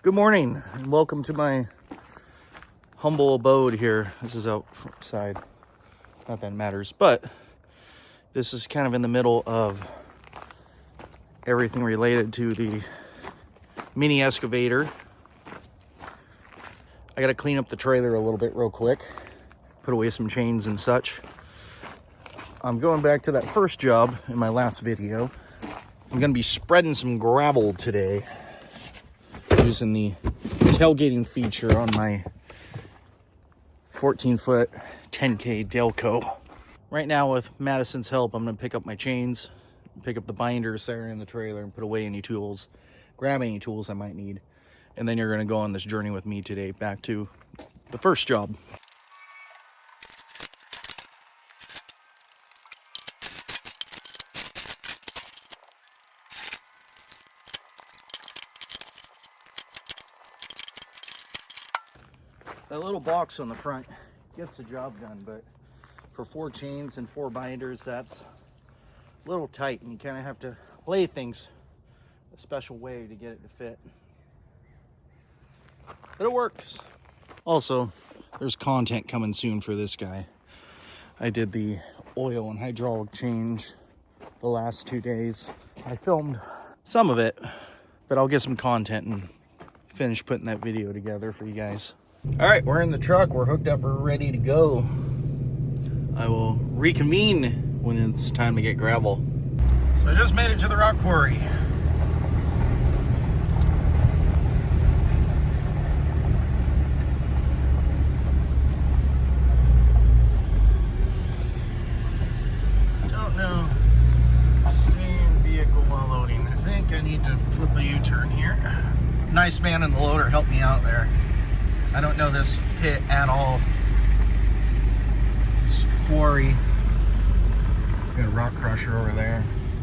Good morning and welcome to my humble abode here. This is outside, not that it matters, but this is kind of in the middle of everything related to the mini excavator. I gotta clean up the trailer a little bit real quick, put away some chains and such. I'm going back to that first job in my last video. I'm gonna be spreading some gravel today using the tailgating feature on my 14-foot 10K Delco. Right now, with Madison's help, I'm gonna pick up my chains, pick up the binders that are in the trailer, and put away any tools, grab any tools I might need. And then you're gonna go on this journey with me today back to the first job. That little box on the front gets the job done, but for 4 chains and 4 binders, that's a little tight, and you kind of have to lay things a special way to get it to fit. But it works. Also, there's content coming soon for this guy. I did the oil and hydraulic change the last 2 days. I filmed some of it, but I'll get some content and finish putting that video together for you guys. All right, we're in the truck, we're hooked up, we're ready to go. I will reconvene when it's time to get gravel. So I just made it to the rock quarry. Don't know. Stay in vehicle while loading. I think I need to flip a U-turn here. Nice man in the loader helped me out there. I don't know this pit at all. This quarry. Got a rock crusher over there. It's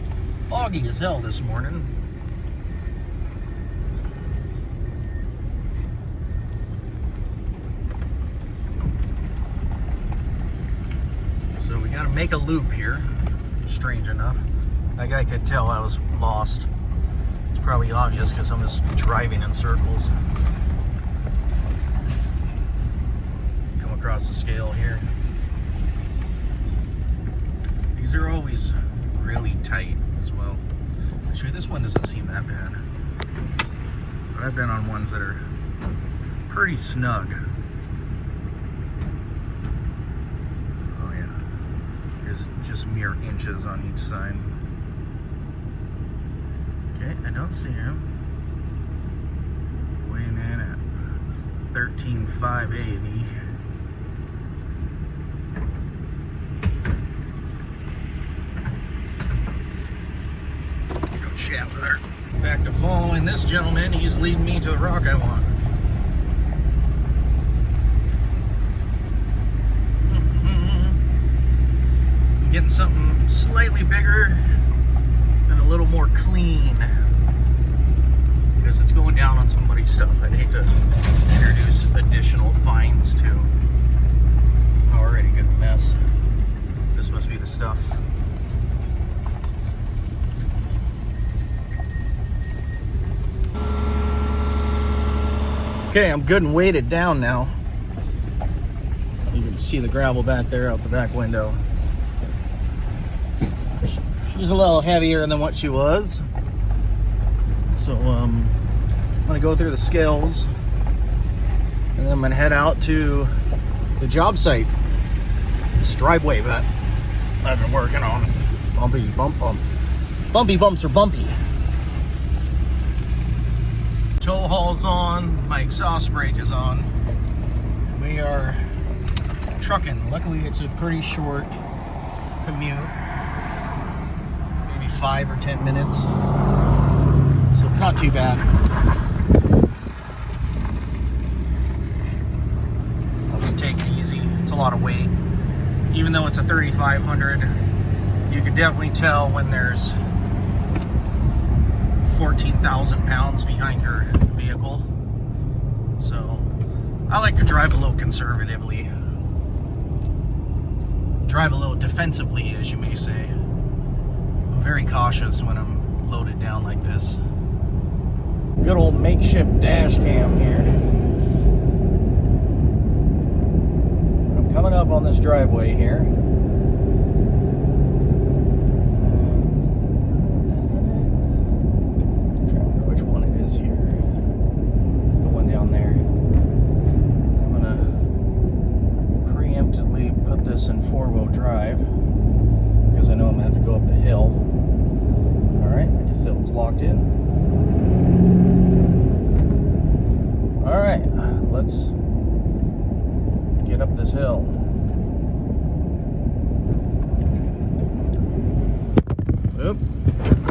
foggy as hell this morning. So we gotta make a loop here. Strange enough. That guy could tell I was lost. It's probably obvious because I'm just driving in circles. Across the scale here. These are always really tight as well. Actually, this one doesn't seem that bad. But I've been on ones that are pretty snug. Oh yeah. There's just mere inches on each side. Okay, I don't see him. Weighing in at 13,580. Chat with her. Back to following this gentleman. He's leading me to the rock I want. Getting something slightly bigger and a little more clean because it's going down on somebody's stuff. I'd hate to introduce additional fines to an already good mess. This must be the stuff. Okay, I'm good and weighted down now. You can see the gravel back there out the back window. She's a little heavier than what she was. So I'm gonna go through the scales and then I'm gonna head out to the job site. This driveway that I've been working on. Bumpy bump bump. Bumpy bumps are bumpy. Tow haul's on, my exhaust brake is on. We are trucking. Luckily it's a pretty short commute, maybe 5 or 10 minutes, so it's not too bad. I'll just take it easy. It's a lot of weight. Even though it's a 3500, you can definitely tell when there's 14,000 pounds behind your vehicle. So I like to drive a little conservatively, drive a little defensively, as you may say. I'm very cautious when I'm loaded down like this. Good old makeshift dash cam here. I'm coming up on this driveway here. I'm trying to remember which one it is here. It's the one down there. I'm gonna preemptively put this in 4-wheel drive because I know I'm gonna have to go up the hill. Alright, I can feel it's locked in. Alright, let's get up this hill. Oop,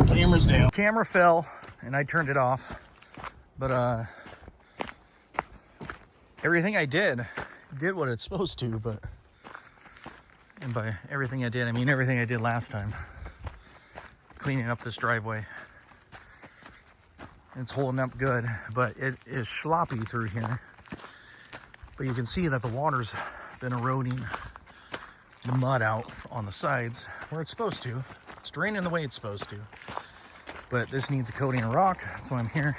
camera's down. Camera fell and I turned it off. But everything I did what it's supposed to, but and by everything I did, I mean everything I did last time. Cleaning up this driveway. It's holding up good, but it is sloppy through here. But you can see that the water's been eroding the mud out on the sides where it's supposed to. It's draining the way it's supposed to. But this needs a coating of rock. That's why I'm here.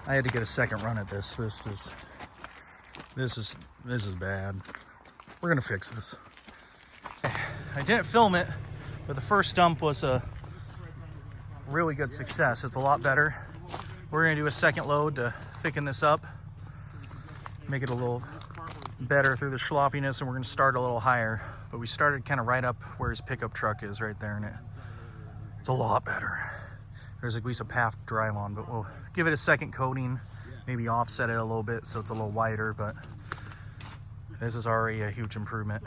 I had to get a second run at this. This is bad. We're gonna fix this. I didn't film it, but the first dump was a really good success. It's a lot better. We're gonna do a second load to thicken this up, make it a little better through the sloppiness, and we're gonna start a little higher. But we started kind of right up where his pickup truck is right there, and it's a lot better. There's at least a path to drive on, but we'll give it a second coating, maybe offset it a little bit so it's a little wider, but this is already a huge improvement.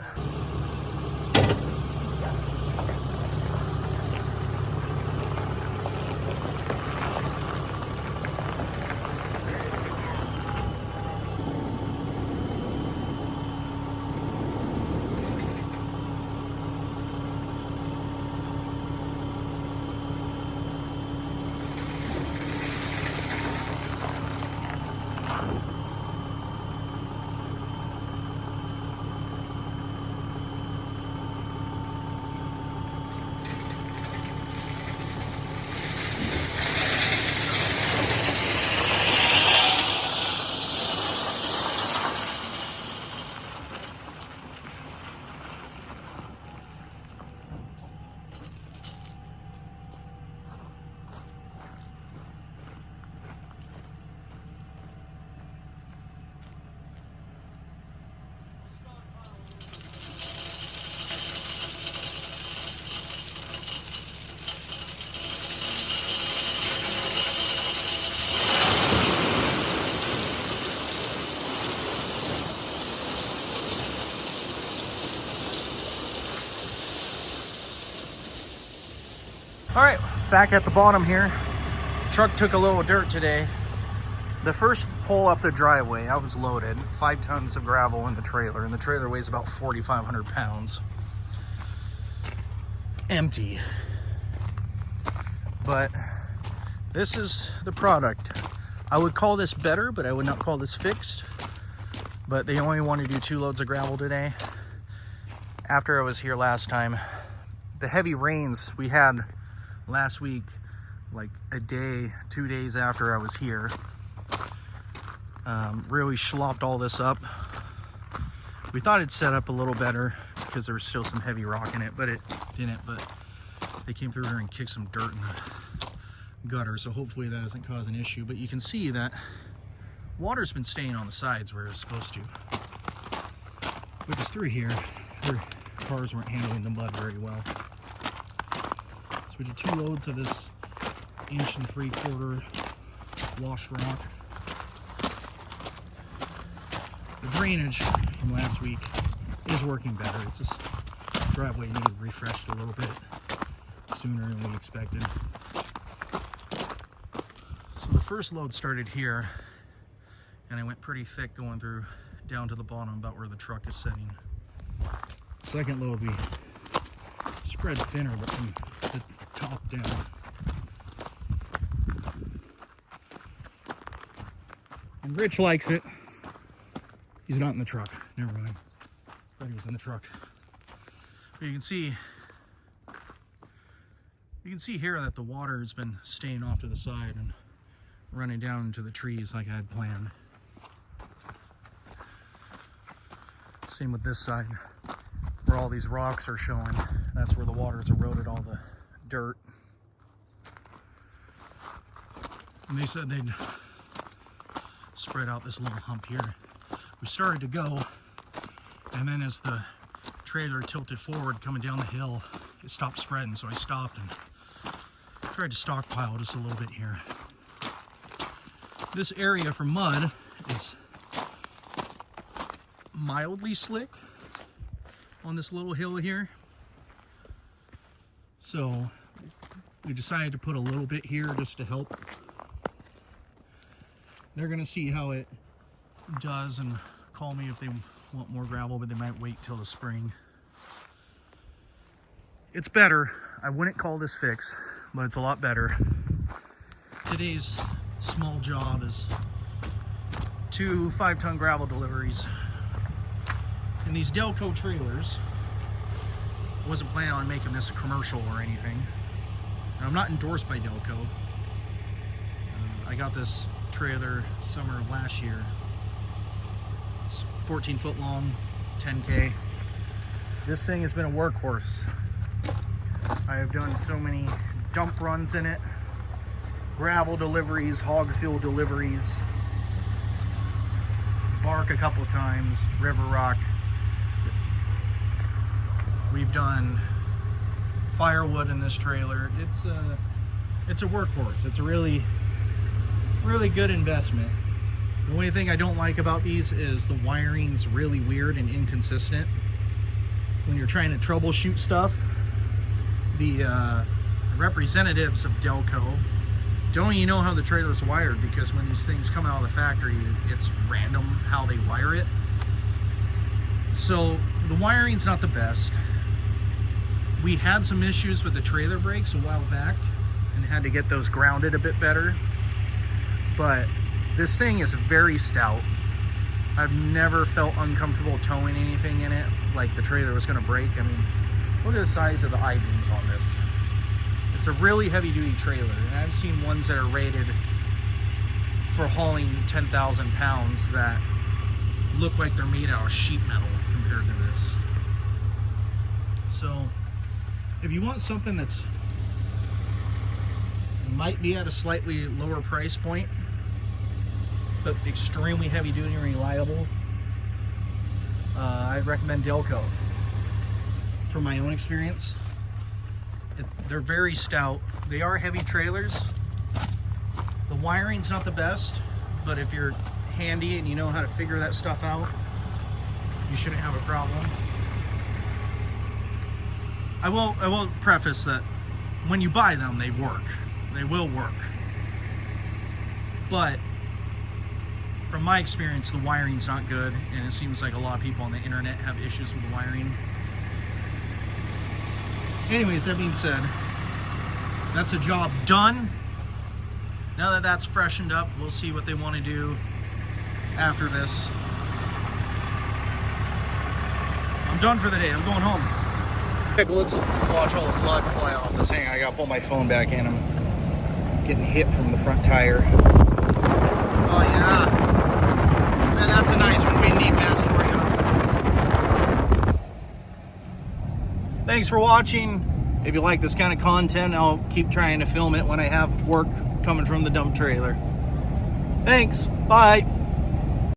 All right, back at the bottom here. Truck took a little dirt today. The first pull up the driveway, I was loaded, 5 tons of gravel in the trailer, and the trailer weighs about 4,500 pounds. Empty. But this is the product. I would call this better, but I would not call this fixed. But they only want to do 2 loads of gravel today. After I was here last time, the heavy rains we had last week, like a day, 2 days after I was here, really slopped all this up. We thought it'd set up a little better because there was still some heavy rock in it, but it didn't. But they came through here and kicked some dirt in the gutter, so hopefully that doesn't cause an issue. But you can see that water's been staying on the sides where it's supposed to. Because through here, their cars weren't handling the mud very well. So we did 2 loads of this 1 3/4 inch washed rock. The drainage from last week is working better. It's just driveway needed refreshed a little bit sooner than we expected. So the first load started here, and I went pretty thick going through down to the bottom about where the truck is sitting. Second load we spread thinner, but from the top down. And Rich likes it. He's not in the truck. Never mind. Thought he was in the truck. But you can see here that the water has been staying off to the side, and running down into the trees like I had planned. Same with this side, where all these rocks are showing. That's where the water's eroded all the dirt. And they said they'd spread out this little hump here. We started to go, and then as the trailer tilted forward coming down the hill, it stopped spreading, so I stopped and tried to stockpile just a little bit here. This area for mud is mildly slick on this little hill here, so we decided to put a little bit here just to help. They're gonna see how it does and call me if they want more gravel, but they might wait till the spring. It's better. I wouldn't call this fixed, but it's a lot better. Today's small job is 2 5-ton gravel deliveries. And these Delco trailers, I wasn't planning on making this a commercial or anything. And I'm not endorsed by Delco. I got this trailer summer of last year. It's 14 foot long, 10K. This thing has been a workhorse. I have done so many dump runs in it, gravel deliveries, hog fuel deliveries, bark a couple of times, river rock. We've done firewood in this trailer. It's a workhorse. It's a really good investment. The only thing I don't like about these is the wiring's really weird and inconsistent. When you're trying to troubleshoot stuff, the representatives of Delco don't even know how the trailer is wired, because when these things come out of the factory, it's random how they wire it. So the wiring's not the best. We had some issues with the trailer brakes a while back and had to get those grounded a bit better. But this thing is very stout. I've never felt uncomfortable towing anything in it like the trailer was going to break. I mean, look at the size of the I-beams on this. It's a really heavy-duty trailer, and I've seen ones that are rated for hauling 10,000 pounds that look like they're made out of sheet metal compared to this. So, if you want something that's might be at a slightly lower price point, but extremely heavy duty and reliable, I'd recommend Delco. From my own experience, they're very stout. They are heavy trailers. The wiring's not the best, but if you're handy and you know how to figure that stuff out, you shouldn't have a problem. I will preface that when you buy them, they work. They will work. But from my experience, the wiring's not good, and it seems like a lot of people on the internet have issues with the wiring. Anyways, that being said, that's a job done. Now that that's freshened up, we'll see what they want to do after this. I'm done for the day. I'm going home. Let's watch all the blood fly off this thing. I gotta pull my phone back in. I'm getting hit from the front tire. Oh yeah. Man, that's a nice windy mess for you. Thanks for watching. If you like this kind of content, I'll keep trying to film it when I have work coming from the dump trailer. Thanks. Bye.